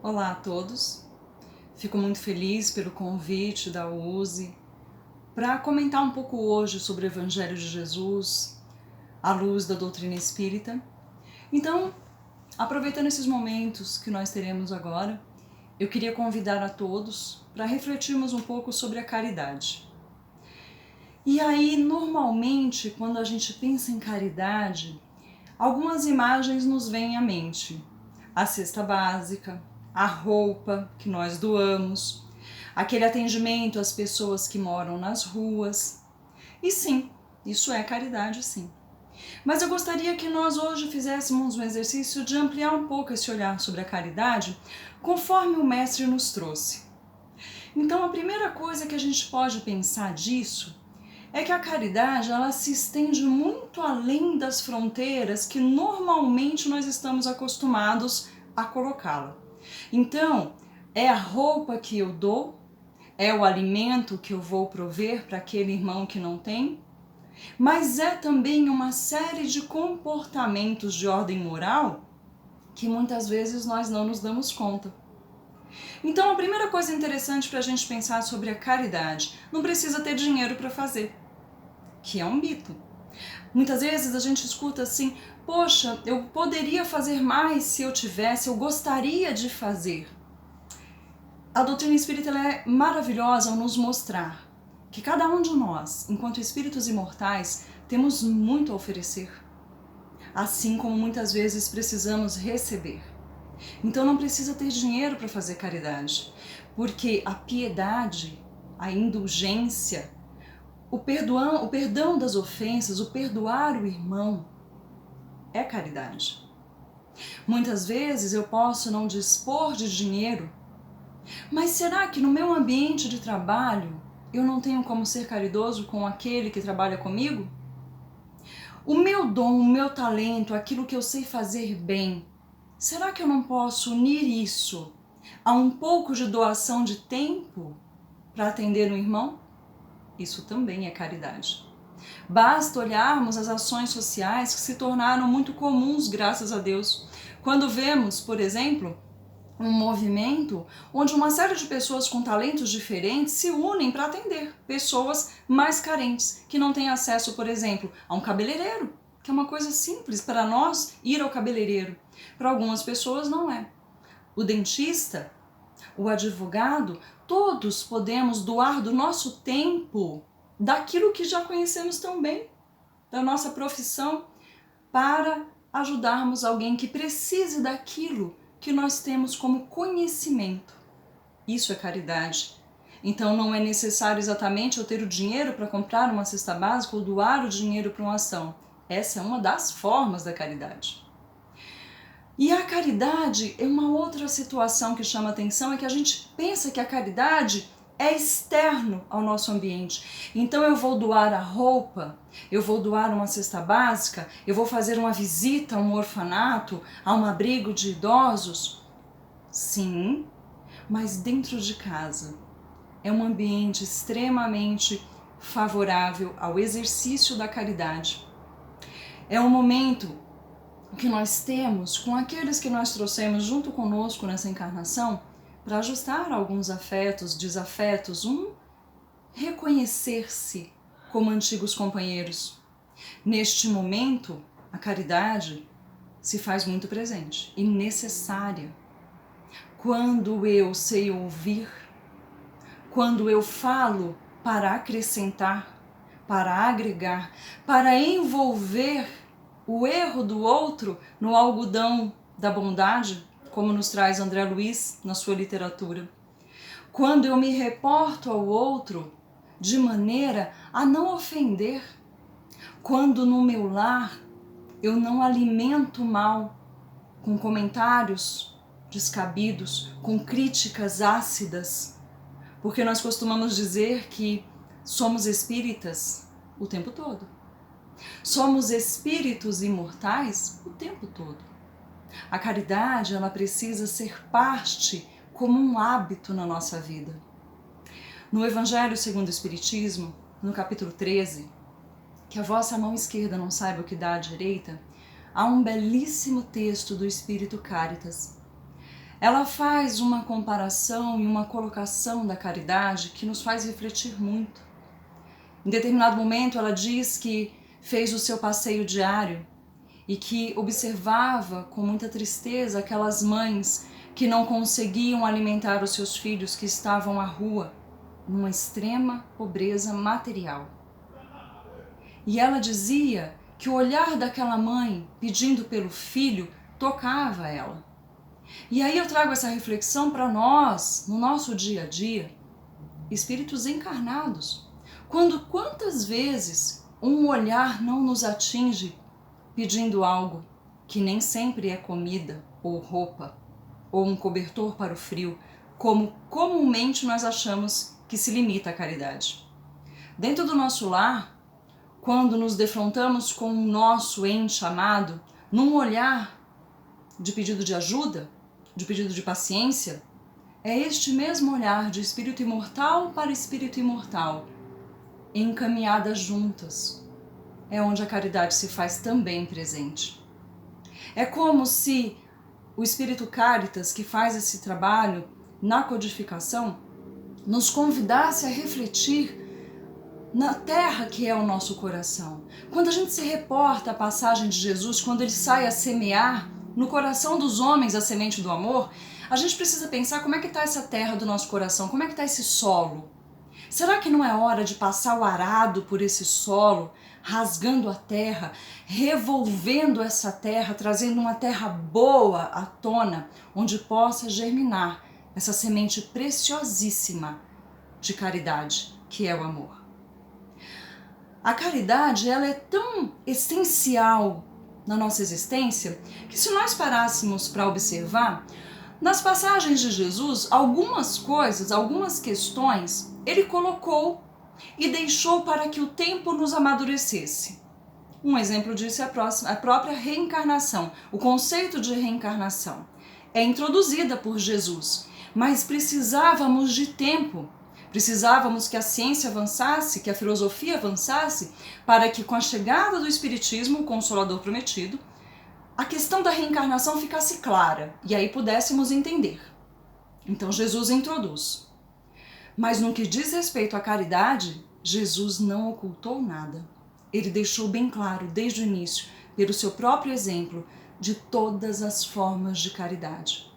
Olá a todos, fico muito feliz pelo convite da USE para comentar um pouco hoje sobre o Evangelho de Jesus à luz da doutrina espírita. Então, aproveitando esses momentos que nós teremos agora, eu queria convidar a todos para refletirmos um pouco sobre a caridade. E aí, normalmente, quando a gente pensa em caridade, algumas imagens nos vêm à mente. A cesta básica, a roupa que nós doamos, aquele atendimento às pessoas que moram nas ruas. E sim, isso é caridade, sim. Mas eu gostaria que nós hoje fizéssemos um exercício de ampliar um pouco esse olhar sobre a caridade, conforme o Mestre nos trouxe. Então, a primeira coisa que a gente pode pensar disso é que a caridade ela se estende muito além das fronteiras que normalmente nós estamos acostumados a colocá-la. Então, é a roupa que eu dou, é o alimento que eu vou prover para aquele irmão que não tem, mas é também uma série de comportamentos de ordem moral que muitas vezes nós não nos damos conta. Então, a primeira coisa interessante para a gente pensar sobre a caridade, não precisa ter dinheiro para fazer, que é um mito. Muitas vezes a gente escuta assim, poxa, eu poderia fazer mais se eu tivesse, eu gostaria de fazer. A doutrina espírita ela é maravilhosa ao nos mostrar que cada um de nós, enquanto espíritos imortais, temos muito a oferecer, assim como muitas vezes precisamos receber. Então não precisa ter dinheiro para fazer caridade, porque a piedade, a indulgência, o perdão das ofensas, o perdoar o irmão, é caridade. Muitas vezes eu posso não dispor de dinheiro, mas será que no meu ambiente de trabalho eu não tenho como ser caridoso com aquele que trabalha comigo? O meu dom, o meu talento, aquilo que eu sei fazer bem, será que eu não posso unir isso a um pouco de doação de tempo para atender um irmão? Isso também é caridade. Basta olharmos as ações sociais que se tornaram muito comuns, graças a Deus. Quando vemos, por exemplo, um movimento onde uma série de pessoas com talentos diferentes se unem para atender pessoas mais carentes, que não têm acesso, por exemplo, a um cabeleireiro, que é uma coisa simples para nós ir ao cabeleireiro. Para algumas pessoas não é. O dentista, o advogado, todos podemos doar do nosso tempo, daquilo que já conhecemos tão bem, da nossa profissão, para ajudarmos alguém que precise daquilo que nós temos como conhecimento. Isso é caridade. Então não é necessário exatamente eu ter o dinheiro para comprar uma cesta básica ou doar o dinheiro para uma ação. Essa é uma das formas da caridade. E a caridade é uma outra situação que chama atenção, é que a gente pensa que a caridade é externo ao nosso ambiente. Então eu vou doar a roupa, eu vou doar uma cesta básica, eu vou fazer uma visita a um orfanato, a um abrigo de idosos. Sim, mas dentro de casa. É um ambiente extremamente favorável ao exercício da caridade. É um momento que nós temos com aqueles que nós trouxemos junto conosco nessa encarnação para ajustar alguns afetos, desafetos, reconhecer-se como antigos companheiros. Neste momento, a caridade se faz muito presente e necessária. Quando eu sei ouvir, quando eu falo para acrescentar, para agregar, para envolver o erro do outro no algodão da bondade, como nos traz André Luiz na sua literatura. Quando eu me reporto ao outro de maneira a não ofender, quando no meu lar eu não alimento o mal com comentários descabidos, com críticas ácidas, porque nós costumamos dizer que somos espíritas o tempo todo. Somos espíritos imortais o tempo todo. A caridade, ela precisa ser parte como um hábito na nossa vida. No Evangelho segundo o Espiritismo, no capítulo 13, que a vossa mão esquerda não saiba o que dá à direita, há um belíssimo texto do Espírito Cáritas. ela faz uma comparação e uma colocação da caridade que nos faz refletir muito. Em determinado momento ela diz que fez o seu passeio diário e que observava com muita tristeza aquelas mães que não conseguiam alimentar os seus filhos que estavam à rua, numa extrema pobreza material. E ela dizia que o olhar daquela mãe pedindo pelo filho tocava ela. E aí eu trago essa reflexão para nós, no nosso dia a dia, espíritos encarnados. Quantas vezes um olhar não nos atinge pedindo algo que nem sempre é comida ou roupa ou um cobertor para o frio, como comumente nós achamos que se limita à caridade. Dentro do nosso lar, quando nos defrontamos com o nosso ente amado, num olhar de pedido de ajuda, de pedido de paciência, é este mesmo olhar de espírito imortal para espírito imortal, encaminhadas juntas, é onde a caridade se faz também presente. É como se o Espírito Caritas, que faz esse trabalho na codificação, nos convidasse a refletir na terra que é o nosso coração. Quando a gente se reporta à passagem de Jesus, quando ele sai a semear no coração dos homens a semente do amor, a gente precisa pensar como é que está essa terra do nosso coração, como é que está esse solo. Será que não é hora de passar o arado por esse solo, rasgando a terra, revolvendo essa terra, trazendo uma terra boa à tona, onde possa germinar essa semente preciosíssima de caridade, que é o amor? A caridade, ela é tão essencial na nossa existência que, se nós parássemos para observar, nas passagens de Jesus, algumas coisas, algumas questões, ele colocou e deixou para que o tempo nos amadurecesse. Um exemplo disso é a própria reencarnação. O conceito de reencarnação é introduzida por Jesus, mas precisávamos de tempo. Precisávamos que a ciência avançasse, que a filosofia avançasse, para que com a chegada do Espiritismo, o Consolador Prometido, a questão da reencarnação ficasse clara e aí pudéssemos entender. Então Jesus introduz. Mas no que diz respeito à caridade, Jesus não ocultou nada. Ele deixou bem claro desde o início, pelo seu próprio exemplo, de todas as formas de caridade.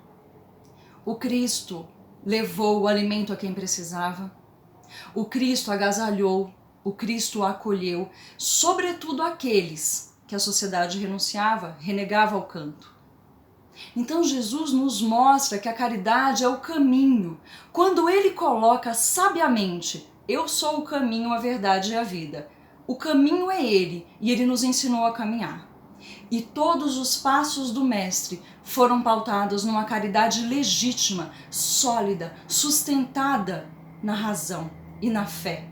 O Cristo levou o alimento a quem precisava, o Cristo agasalhou, o Cristo acolheu, sobretudo aqueles que a sociedade renunciava, renegava ao canto. Então Jesus nos mostra que a caridade é o caminho. Quando ele coloca sabiamente, eu sou o caminho, a verdade e a vida. O caminho é ele e ele nos ensinou a caminhar. E todos os passos do Mestre foram pautados numa caridade legítima, sólida, sustentada na razão e na fé.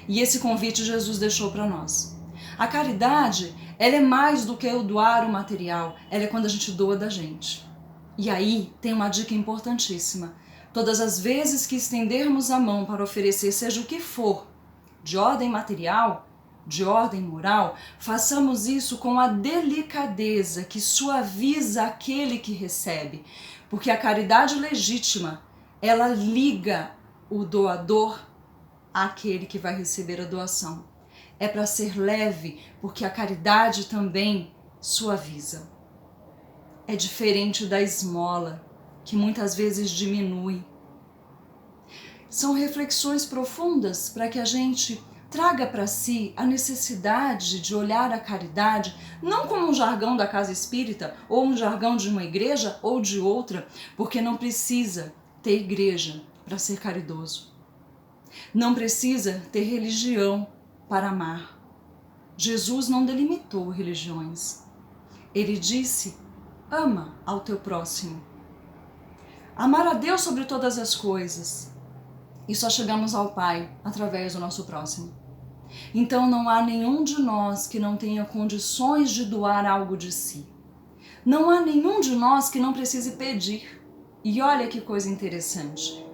E esse convite Jesus deixou para nós. A caridade, ela é mais do que eu doar o material, ela é quando a gente doa da gente. E aí tem uma dica importantíssima. Todas as vezes que estendermos a mão para oferecer seja o que for, de ordem material, de ordem moral, façamos isso com a delicadeza que suaviza aquele que recebe. Porque a caridade legítima, ela liga o doador àquele que vai receber a doação. É para ser leve, porque a caridade também suaviza. É diferente da esmola, que muitas vezes diminui. São reflexões profundas para que a gente traga para si a necessidade de olhar a caridade não como um jargão da casa espírita, ou um jargão de uma igreja ou de outra, porque não precisa ter igreja para ser caridoso. Não precisa ter religião para amar. Jesus não delimitou religiões. Ele disse, ama ao teu próximo. Amar a Deus sobre todas as coisas. E só chegamos ao Pai através do nosso próximo. Então não há nenhum de nós que não tenha condições de doar algo de si. Não há nenhum de nós que não precise pedir. E olha que coisa interessante.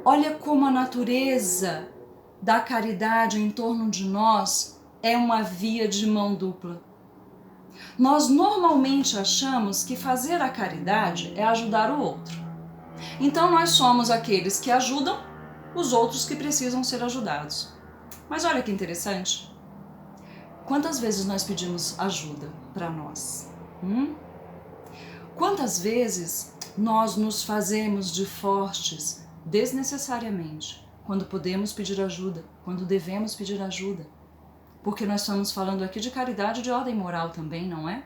Olha como a natureza da caridade em torno de nós é uma via de mão dupla. Nós normalmente achamos que fazer a caridade é ajudar o outro. Então nós somos aqueles que ajudam os outros que precisam ser ajudados. Mas olha que interessante. Quantas vezes nós pedimos ajuda para nós? Quantas vezes nós nos fazemos de fortes desnecessariamente quando podemos pedir ajuda, quando devemos pedir ajuda? Porque nós estamos falando aqui de caridade de ordem moral também, não é?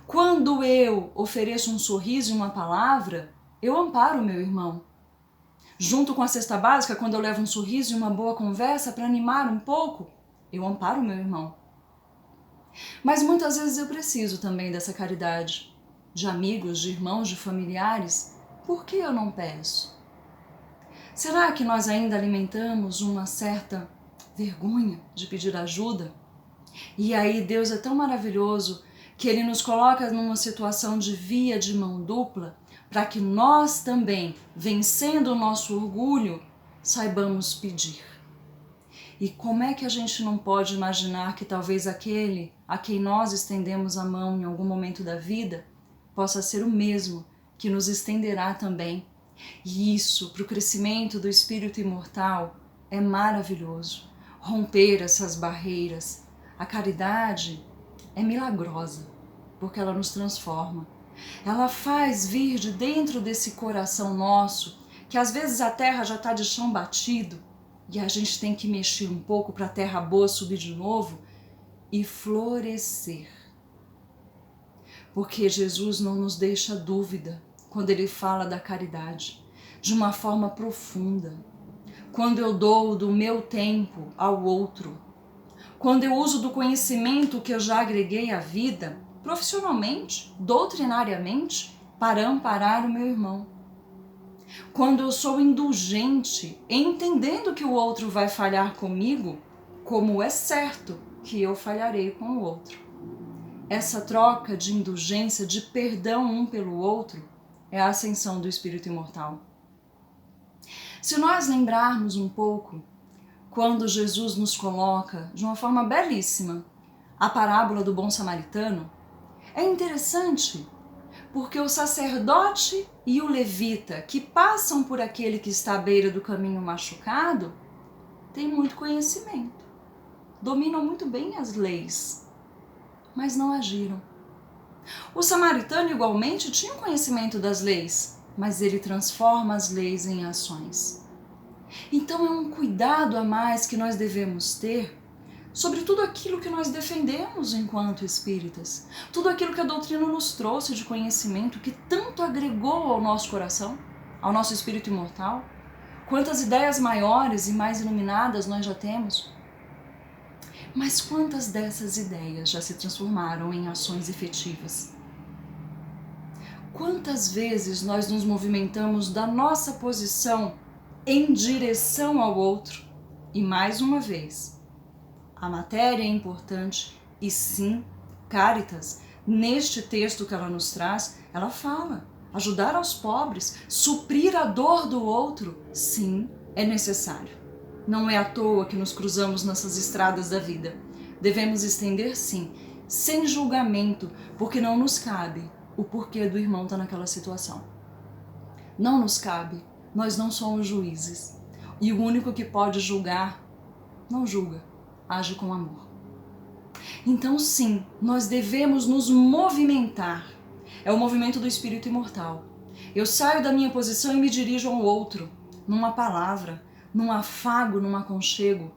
Quando eu ofereço um sorriso e uma palavra, eu amparo o meu irmão. Junto com a cesta básica, quando eu levo um sorriso e uma boa conversa para animar um pouco, eu amparo o meu irmão. Mas muitas vezes eu preciso também dessa caridade, de amigos, de irmãos, de familiares. Por que eu não peço? Será que nós ainda alimentamos uma certa vergonha de pedir ajuda? E aí Deus é tão maravilhoso que Ele nos coloca numa situação de via de mão dupla para que nós também, vencendo o nosso orgulho, saibamos pedir. E como é que a gente não pode imaginar que talvez aquele a quem nós estendemos a mão em algum momento da vida possa ser o mesmo que nos estenderá também. E isso, para o crescimento do espírito imortal, é maravilhoso. Romper essas barreiras. A caridade é milagrosa, porque ela nos transforma. Ela faz vir de dentro desse coração nosso, que às vezes a terra já está de chão batido, e a gente tem que mexer um pouco para a terra boa subir de novo e florescer. Porque Jesus não nos deixa dúvida quando Ele fala da caridade, de uma forma profunda. Quando eu dou do meu tempo ao outro, quando eu uso do conhecimento que eu já agreguei à vida, profissionalmente, doutrinariamente, para amparar o meu irmão. Quando eu sou indulgente, entendendo que o outro vai falhar comigo, como é certo que eu falharei com o outro. Essa troca de indulgência, de perdão um pelo outro, é a ascensão do espírito imortal. Se nós lembrarmos um pouco, quando Jesus nos coloca, de uma forma belíssima, a parábola do bom samaritano, é interessante, porque o sacerdote e o levita, que passam por aquele que está à beira do caminho machucado, têm muito conhecimento, dominam muito bem as leis, mas não agiram. O samaritano igualmente tinha conhecimento das leis, mas ele transforma as leis em ações. Então é um cuidado a mais que nós devemos ter sobre tudo aquilo que nós defendemos enquanto espíritas, tudo aquilo que a doutrina nos trouxe de conhecimento, que tanto agregou ao nosso coração, ao nosso espírito imortal. Quantas ideias maiores e mais iluminadas nós já temos? Mas quantas dessas ideias já se transformaram em ações efetivas? Quantas vezes nós nos movimentamos da nossa posição em direção ao outro? E mais uma vez, a matéria é importante e sim, Caritas, neste texto que ela nos traz, ela fala, ajudar aos pobres, suprir a dor do outro, sim, é necessário. Não é à toa que nos cruzamos nessas estradas da vida. Devemos estender sim, sem julgamento, porque não nos cabe o porquê do irmão estar naquela situação. Não nos cabe, nós não somos juízes. E o único que pode julgar, não julga, age com amor. Então sim, nós devemos nos movimentar. É o movimento do espírito imortal. Eu saio da minha posição e me dirijo ao outro, numa palavra, num afago, num aconchego,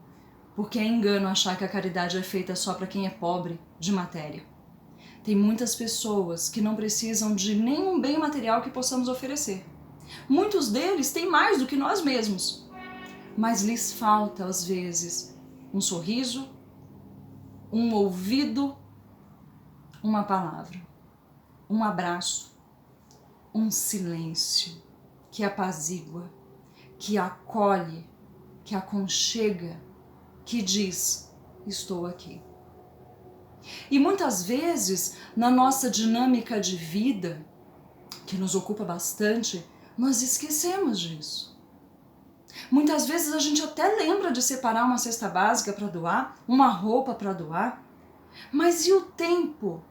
porque é engano achar que a caridade é feita só para quem é pobre de matéria. Tem muitas pessoas que não precisam de nenhum bem material que possamos oferecer. Muitos deles têm mais do que nós mesmos, mas lhes falta, às vezes, um sorriso, um ouvido, uma palavra, um abraço, um silêncio que apazigua, que acolhe, que aconchega, que diz, estou aqui. E muitas vezes, na nossa dinâmica de vida, que nos ocupa bastante, nós esquecemos disso. Muitas vezes a gente até lembra de separar uma cesta básica para doar, uma roupa para doar, mas e o tempo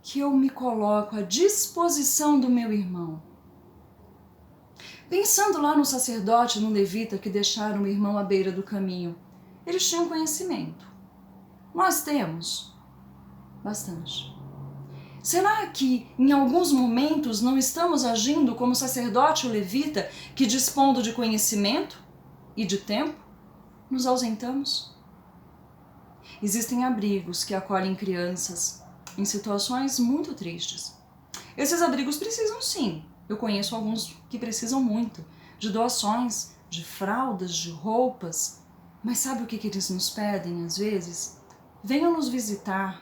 que eu me coloco à disposição do meu irmão? Pensando lá no sacerdote e no levita que deixaram o irmão à beira do caminho, eles tinham conhecimento. Nós temos bastante. Será que em alguns momentos não estamos agindo como o sacerdote ou levita que, dispondo de conhecimento e de tempo, nos ausentamos? Existem abrigos que acolhem crianças em situações muito tristes. Esses abrigos precisam sim, eu conheço alguns que precisam muito, de doações, de fraldas, de roupas. Mas sabe o que eles nos pedem às vezes? Venham nos visitar.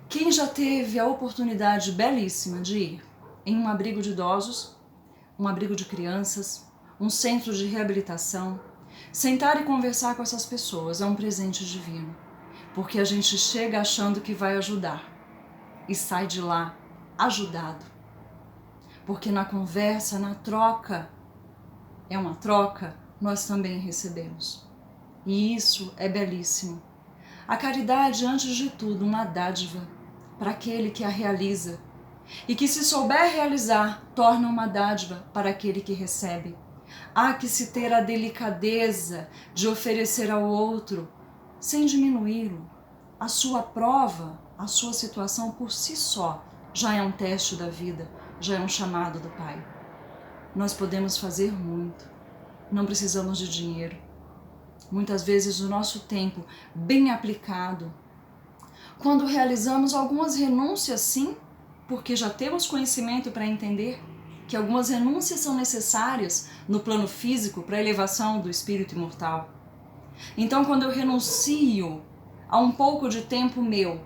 Quem já teve a oportunidade belíssima de ir em um abrigo de idosos, um abrigo de crianças, um centro de reabilitação, sentar e conversar com essas pessoas é um presente divino, porque a gente chega achando que vai ajudar e sai de lá ajudado, porque na conversa, na troca, é uma troca, nós também recebemos. E isso é belíssimo. A caridade, antes de tudo, uma dádiva para aquele que a realiza, e que, se souber realizar, torna uma dádiva para aquele que recebe. Há que se ter a delicadeza de oferecer ao outro, sem diminuí-lo. A sua prova, a sua situação por si só, já é um teste da vida, já é um chamado do Pai. Nós podemos fazer muito, não precisamos de dinheiro. Muitas vezes o nosso tempo bem aplicado, quando realizamos algumas renúncias, sim, porque já temos conhecimento para entender que algumas renúncias são necessárias no plano físico para a elevação do espírito imortal. Então, quando eu renuncio a um pouco de tempo meu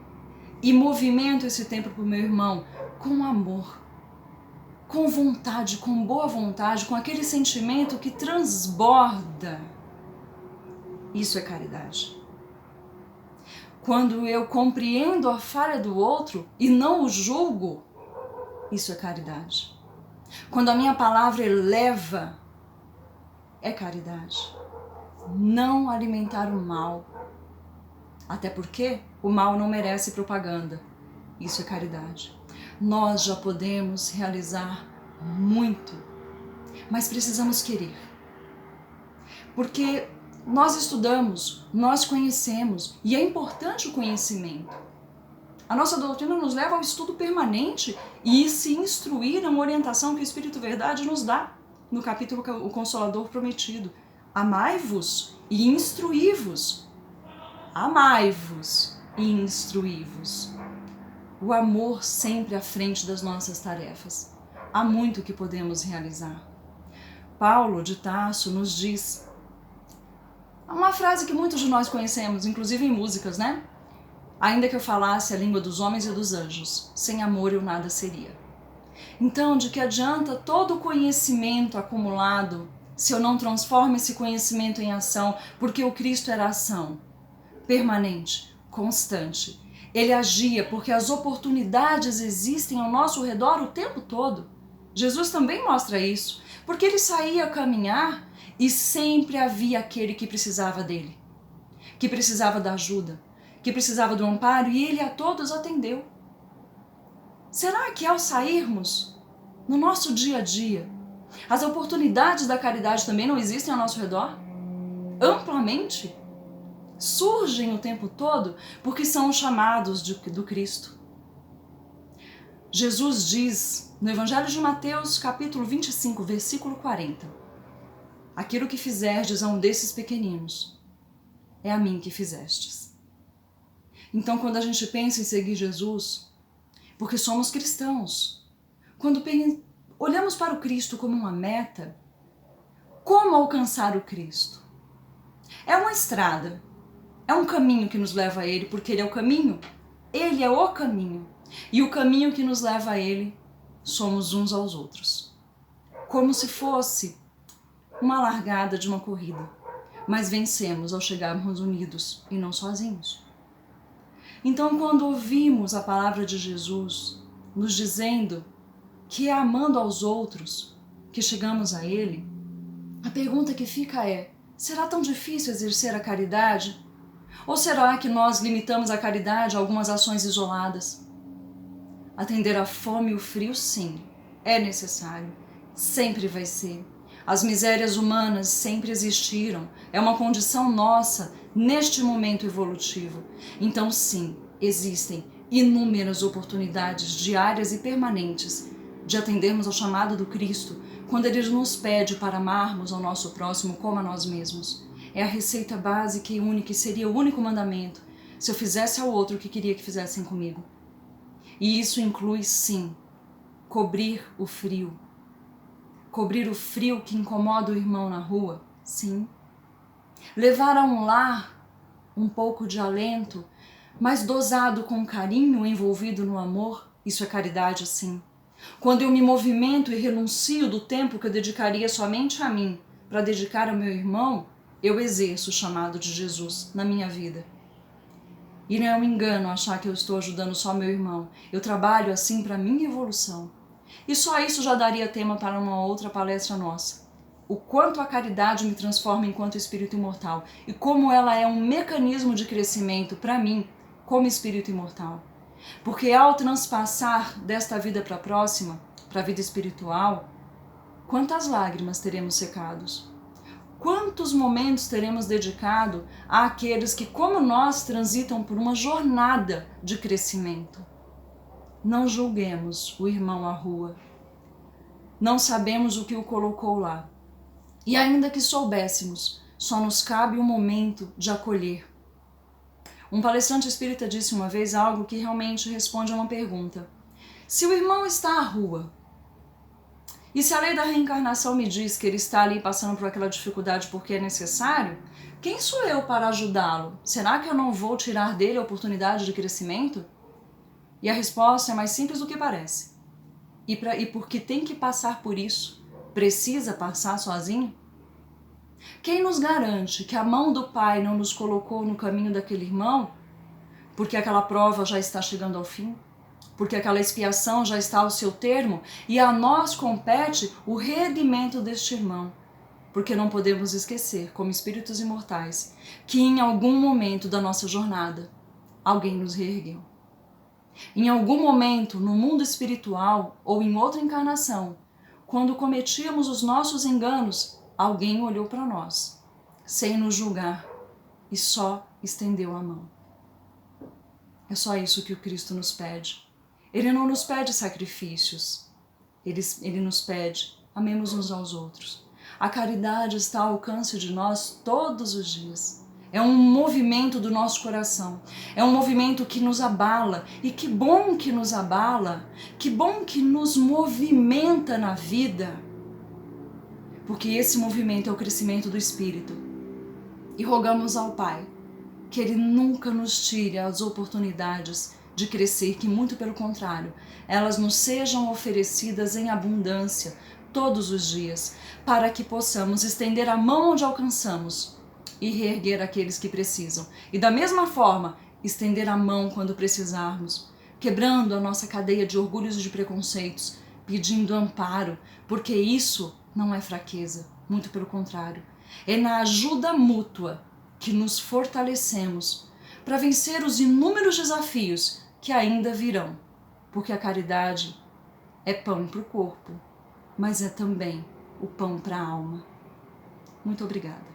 e movimento esse tempo para o meu irmão com amor, com vontade, com boa vontade, com aquele sentimento que transborda, isso é caridade. Quando eu compreendo a falha do outro e não o julgo, isso é caridade. Quando a minha palavra eleva, é caridade. Não alimentar o mal. Até porque o mal não merece propaganda. Isso é caridade. Nós já podemos realizar muito, mas precisamos querer. Porque nós estudamos, nós conhecemos, e é importante o conhecimento. A nossa doutrina nos leva ao estudo permanente e se instruir na orientação que o Espírito Verdade nos dá no capítulo O Consolador Prometido. Amai-vos e instruí-vos. Amai-vos e instruí-vos. O amor sempre à frente das nossas tarefas. Há muito que podemos realizar. Paulo de Tarso nos diz uma frase que muitos de nós conhecemos, inclusive em músicas, né? Ainda que eu falasse a língua dos homens e dos anjos, sem amor eu nada seria. Então, de que adianta todo o conhecimento acumulado se eu não transformo esse conhecimento em ação? Porque o Cristo era ação permanente, constante. Ele agia porque as oportunidades existem ao nosso redor o tempo todo. Jesus também mostra isso, porque ele saía a caminhar e sempre havia aquele que precisava dele, que precisava da ajuda, que precisava do amparo, e ele a todos atendeu. Será que ao sairmos no nosso dia a dia, as oportunidades da caridade também não existem ao nosso redor? Amplamente? Surgem o tempo todo porque são os chamados do Cristo. Jesus diz no Evangelho de Mateus, capítulo 25, versículo 40, aquilo que fizerdes a um desses pequeninos, é a mim que fizestes. Então, quando a gente pensa em seguir Jesus, porque somos cristãos, quando olhamos para o Cristo como uma meta, como alcançar o Cristo? É uma estrada, é um caminho que nos leva a Ele, porque Ele é o caminho, Ele é o caminho. E o caminho que nos leva a Ele somos uns aos outros. Como se fosse uma largada de uma corrida, mas vencemos ao chegarmos unidos e não sozinhos. Então, quando ouvimos a palavra de Jesus nos dizendo que é amando aos outros que chegamos a Ele, a pergunta que fica é: será tão difícil exercer a caridade? Ou será que nós limitamos a caridade a algumas ações isoladas? Atender a fome e o frio, sim, é necessário. sempre vai ser. As misérias humanas sempre existiram, é uma condição nossa neste momento evolutivo. Então sim, existem inúmeras oportunidades diárias e permanentes de atendermos ao chamado do Cristo, quando Ele nos pede para amarmos ao nosso próximo como a nós mesmos. É a receita básica e única, e seria o único mandamento, se eu fizesse ao outro o que queria que fizessem comigo. E isso inclui, sim, cobrir o frio. Cobrir o frio que incomoda o irmão na rua, sim. Levar a um lar um pouco de alento, mas dosado com carinho, envolvido no amor, isso é caridade, sim. Quando eu me movimento e renuncio do tempo que eu dedicaria somente a mim para dedicar ao meu irmão, eu exerço o chamado de Jesus na minha vida. E não é um engano achar que eu estou ajudando só meu irmão. Eu trabalho assim para minha evolução. E só isso já daria tema para uma outra palestra nossa. O quanto a caridade me transforma enquanto espírito imortal e como ela é um mecanismo de crescimento para mim como espírito imortal. Porque ao transpassar desta vida para a próxima, para a vida espiritual, quantas lágrimas teremos secados? Quantos momentos teremos dedicado àqueles que, como nós, transitam por uma jornada de crescimento? Não julguemos o irmão à rua. Não sabemos o que o colocou lá. E ainda que soubéssemos, só nos cabe o momento de acolher. Um palestrante espírita disse uma vez algo que realmente responde a uma pergunta. Se o irmão está à rua, e se a lei da reencarnação me diz que ele está ali passando por aquela dificuldade porque é necessário, quem sou eu para ajudá-lo? Será que eu não vou tirar dele a oportunidade de crescimento? E a resposta é mais simples do que parece. E porque tem que passar por isso, precisa passar sozinho? Quem nos garante que a mão do Pai não nos colocou no caminho daquele irmão porque aquela prova já está chegando ao fim? Porque aquela expiação já está ao seu termo e a nós compete o reerguimento deste irmão? Porque não podemos esquecer, como espíritos imortais, que em algum momento da nossa jornada, alguém nos reergueu. Em algum momento, no mundo espiritual ou em outra encarnação, quando cometíamos os nossos enganos, alguém olhou para nós, sem nos julgar, e só estendeu a mão. É só isso que o Cristo nos pede. Ele não nos pede sacrifícios. Ele nos pede, amemos uns aos outros. A caridade está ao alcance de nós todos os dias. É um movimento do nosso coração. É um movimento que nos abala. E que bom que nos abala. Que bom que nos movimenta na vida. Porque esse movimento é o crescimento do Espírito. E rogamos ao Pai que Ele nunca nos tire as oportunidades de crescer, que muito pelo contrário, elas nos sejam oferecidas em abundância todos os dias, para que possamos estender a mão onde alcançamos e reerguer aqueles que precisam. E da mesma forma, estender a mão quando precisarmos, quebrando a nossa cadeia de orgulhos e de preconceitos, pedindo amparo, porque isso não é fraqueza, muito pelo contrário. É na ajuda mútua que nos fortalecemos para vencer os inúmeros desafios que ainda virão, porque a caridade é pão para o corpo, mas é também o pão para a alma. Muito obrigada.